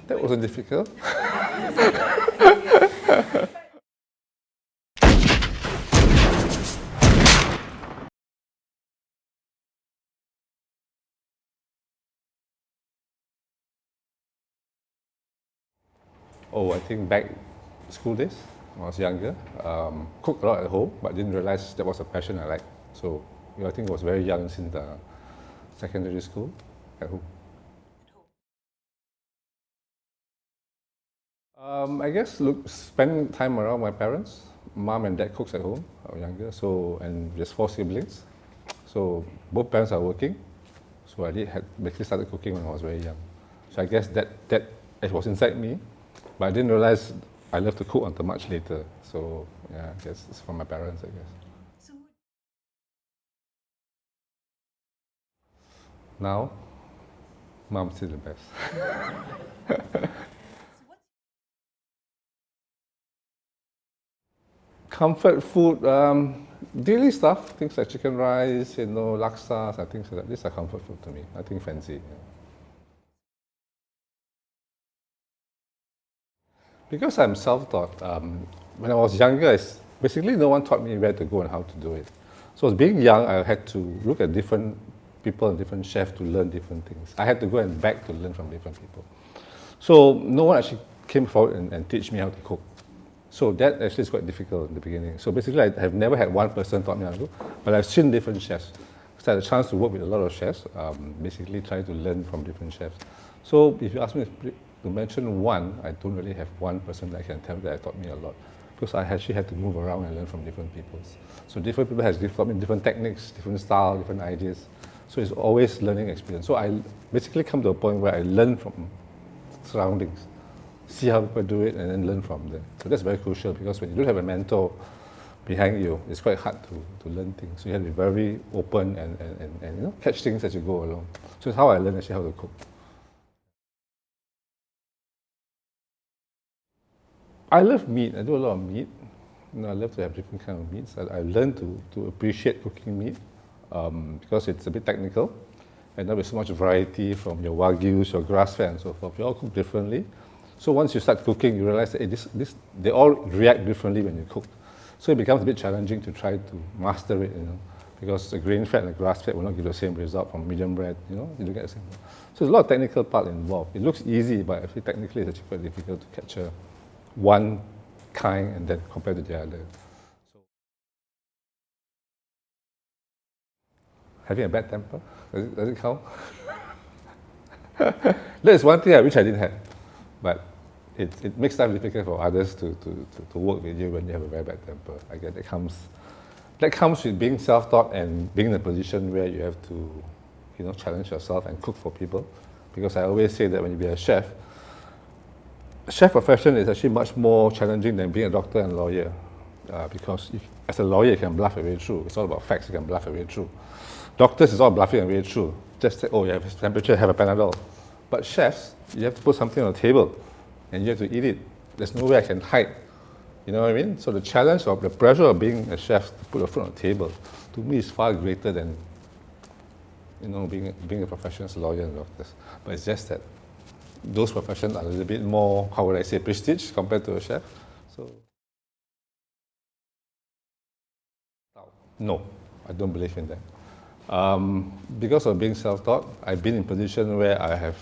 That wasn't difficult. Oh, I think back school days, when I was younger, cooked a lot at home, but didn't realize that was a passion I liked. So I think I was very young since the secondary school at home. I guess look, spend time around my parents. Mom and dad cooks at home. I was younger, so and there's 4 siblings. So both parents are working. So I did had basically started cooking when I was very young. So I guess that it was inside me, but I didn't realize I love to cook until much later. So yeah, I guess it's from my parents, I guess. Now, mom's still the best. Comfort food, daily stuff, things like chicken rice, laksas and things like that. These are comfort food to me. Nothing fancy. Yeah. Because I'm self-taught, when I was younger, basically no one taught me where to go and how to do it. So as being young, I had to look at different people and different chefs to learn different things. I had to go and beg to learn from different people. So no one actually came forward and teach me how to cook. So that actually is quite difficult in the beginning. So basically, I have never had one person taught me how to cook, but I've seen different chefs. So I had a chance to work with a lot of chefs, basically trying to learn from different chefs. So if you ask me to mention one, I don't really have one person that I can tell that taught me a lot, because I actually had to move around and learn from different people. So different people have different techniques, different style, different ideas. So it's always learning experience. So I basically come to a point where I learn from surroundings, see how people do it, and then learn from them. So that's very crucial, because when you don't have a mentor behind you, it's quite hard to learn things. So you have to be very open and catch things as you go along. So it's how I learned actually how to cook. I love meat. I do a lot of meat. I love to have different kind of meats. I learned to appreciate cooking meat, because it's a bit technical, and there is so much variety from your wagyus, your grass-fed, and so forth. You all cook differently. So once you start cooking, you realize that they all react differently when you cook. So it becomes a bit challenging to try to master it, because the grain-fed and the grass-fed will not give the same result from medium rare. You don't get the same. So there's a lot of technical part involved. It looks easy, but actually technically it's actually quite difficult to capture one kind and then compare to the other. So, having a bad temper, does it count? That's one thing I wish I didn't have, but it makes life difficult for others to work with you when you have a very bad temper. I guess that comes with being self-taught and being in a position where you have to, challenge yourself and cook for people. Because I always say that when you be a chef profession is actually much more challenging than being a doctor and lawyer. Because as a lawyer, you can bluff your way through. It's all about facts, you can bluff your way through. Doctors is all bluffing your way through. Just say, oh, you have temperature, have a Panadol. But chefs, you have to put something on the table and you have to eat it. There's no way I can hide. You know what I mean? So the challenge of the pressure of being a chef to put a food on the table, to me, is far greater than being a professional lawyer and doctors. But it's just that those professions are a little bit more, how would I say, prestige compared to a chef. So no, I don't believe in that. Because of being self-taught, I've been in a position where I have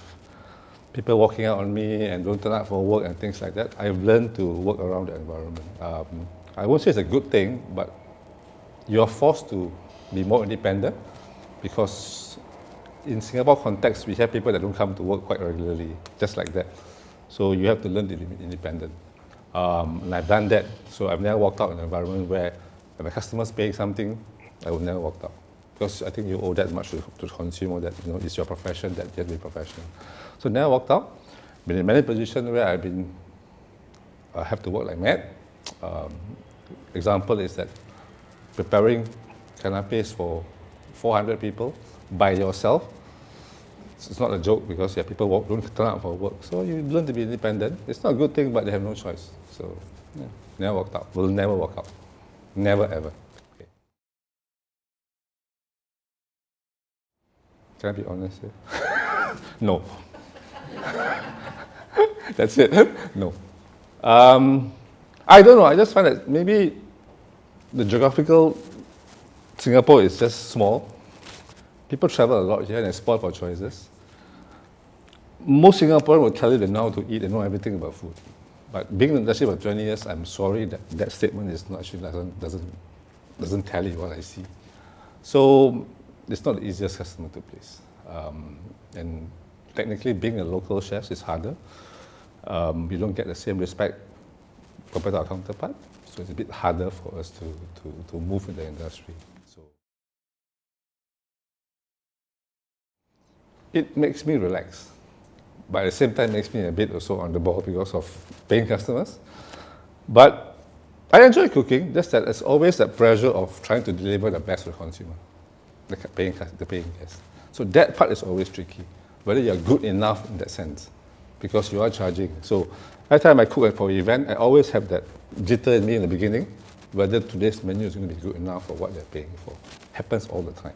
people walking out on me and don't turn up for work and things like that. I've learned to work around the environment. I won't say it's a good thing, but you're forced to be more independent, because in Singapore context, we have people that don't come to work quite regularly, just like that. So you have to learn to be independent. And I've done that. So I've never walked out in an environment where if a customer's paying something, I would never walk out. Because I think you owe that much to the consumer, that it's your profession, that you have to be professional. So never walked out. Been in many positions where I have to work like mad. Example is that preparing canapes for 400 people by yourself. It's not a joke, because people don't turn up for work. So you learn to be independent. It's not a good thing, but they have no choice. So yeah, never walked out. Will never walk out. Never ever. Okay. Can I be honest here? No. That's it. No. I don't know. I just find that maybe the geographical Singapore is just small. People travel a lot here and it's spoiled for choices. Most Singaporeans will tell you they know how to eat, they know everything about food. But being in the industry for 20 years, I'm sorry that that statement is not actually doesn't tally what I see. So it's not the easiest customer to please. And technically, being a local chef is harder. You don't get the same respect compared to our counterpart. So it's a bit harder for us to move in the industry. So it makes me relax, but at the same time makes me a bit also on the ball because of paying customers. But I enjoy cooking, just that it's always that pressure of trying to deliver the best to the consumer, the paying guest. So that part is always tricky, whether you're good enough in that sense, because you are charging. So every time I cook for an event, I always have that jitter in me in the beginning, whether today's menu is going to be good enough for what they're paying for. Happens all the time.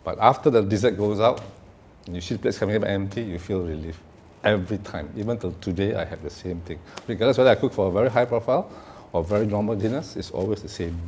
But after the dessert goes out, and you see the plates coming up empty, you feel relief. Every time. Even till today, I have the same thing. Regardless whether I cook for a very high profile or very normal dinners, it's always the same